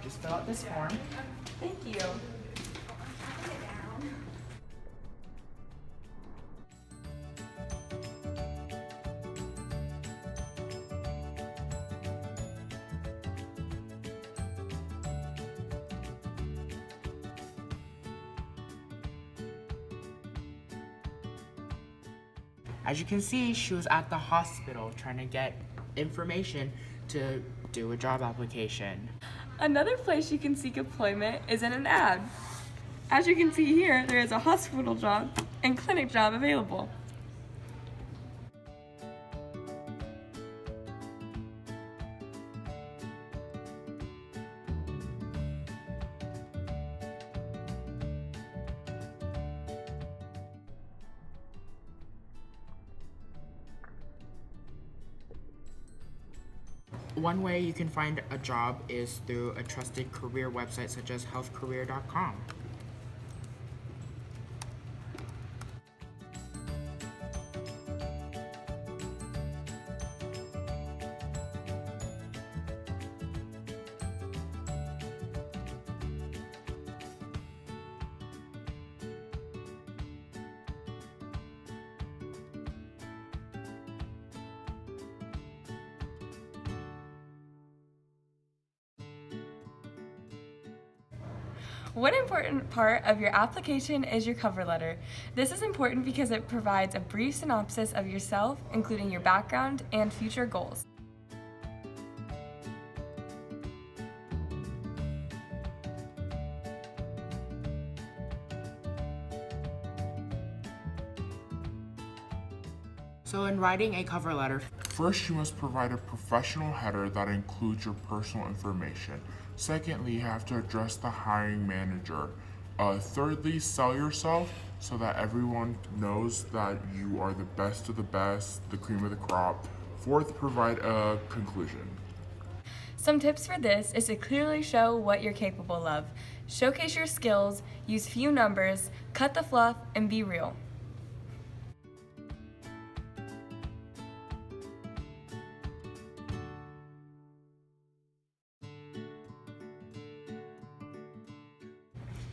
Just fill out this form. Thank you. As you can see, she was at the hospital trying to get information to do a job application. Another place you can seek employment is in an ad. As you can see here, there is a hospital job and clinic job available. One way you can find a job is through a trusted career website such as healthcareer.com. One important part of your application is your cover letter. This is important because it provides a brief synopsis of yourself, including your background and future goals. So in writing a cover letter, First, you must provide a professional header that includes your personal information. Secondly, you have to address the hiring manager. Thirdly, sell yourself so that everyone knows that you are the best of the best, the cream of the crop. Fourth, provide a conclusion. Some tips for this is to clearly show what you're capable of. Showcase your skills, use few numbers, cut the fluff, and be real.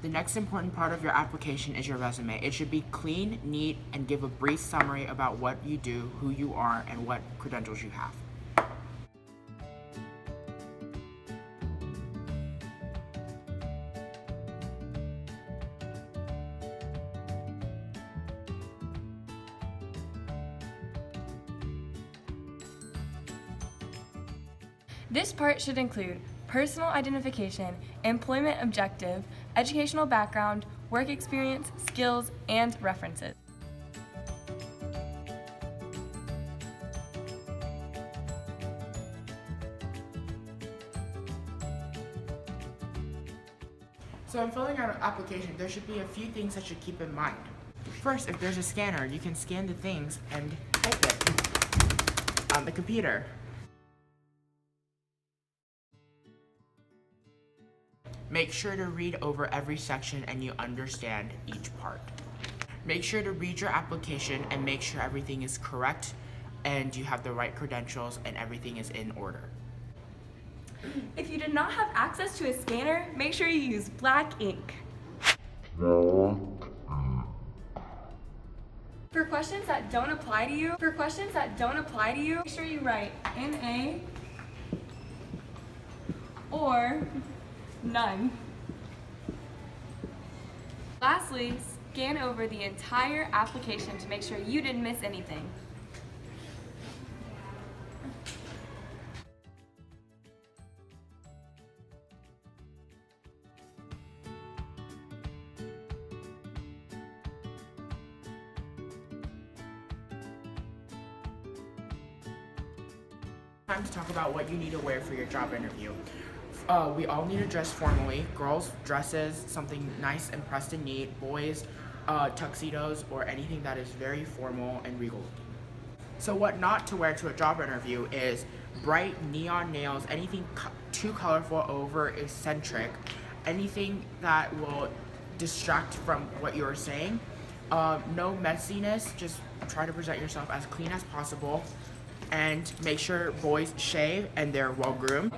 the next important part of your application is your resume. It should be clean, neat, and give a brief summary about what you do, who you are, and what credentials you have. This part should include personal identification, employment objective, educational background, work experience, skills, and references. So in filling out an application, there should be a few things that you should keep in mind. First, if there's a scanner, you can scan the things and type it on the computer. Make sure to read over every section and you understand each part. Make sure to read your application and make sure everything is correct and you have the right credentials and everything is in order. If you did not have access to a scanner, make sure you use black ink. For questions that don't apply to you, make sure you write NA or none. Lastly, scan over the entire application to make sure you didn't miss anything. Time to talk about what you need to wear for your job interview. We all need to dress formally. Girls, dresses, something nice and pressed and neat. Boys, tuxedos or anything that is very formal and regal. So what not to wear to a job interview is bright neon nails, anything too colorful over eccentric, anything that will distract from what you're saying. No messiness, just try to present yourself as clean as possible and make sure boys shave and they're well groomed.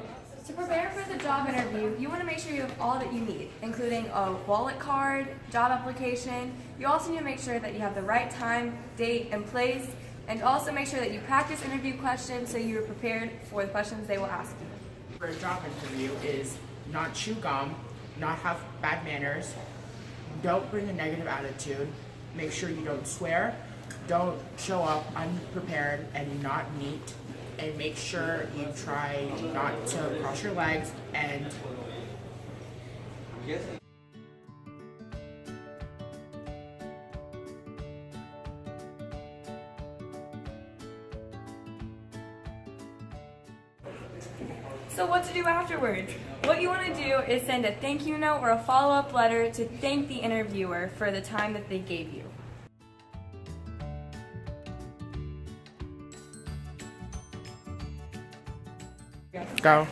To prepare for the job interview, you want to make sure you have all that you need, including a wallet card, job application. You also need to make sure that you have the right time, date, and place, and also make sure that you practice interview questions so you are prepared for the questions they will ask you. For a job interview is not chew gum, not have bad manners, don't bring a negative attitude, make sure you don't swear, don't show up unprepared and not neat, and make sure you try not to cross your legs and So what to do afterwards? What you want to do is send a thank you note or a follow-up letter to thank the interviewer for the time that they gave you. go.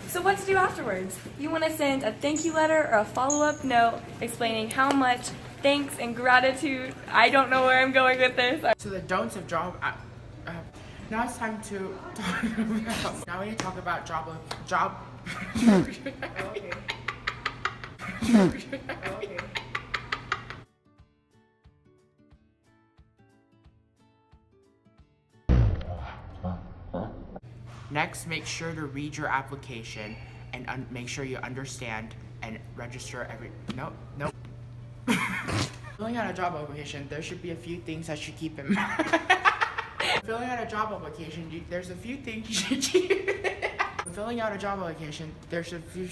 So what to do afterwards? You want to send a thank you letter or a follow-up note explaining how much thanks and gratitude. I don't know where I'm going with this. So the don'ts of job. Now it's time to talk about. Now we need to talk about job. Next, make sure to read your application and make sure you understand and register every. Nope. Filling out a job application, there should be a few things that you keep in mind. Filling out a job application, there's a few things you should keep. Filling out a job application, there's a few.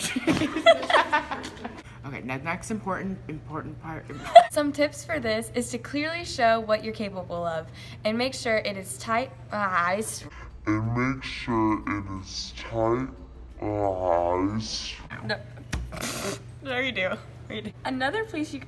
Okay, next important part. Some tips for this is to clearly show what you're capable of and make sure it is tight. And make sure it is tight. No, you do. Another place you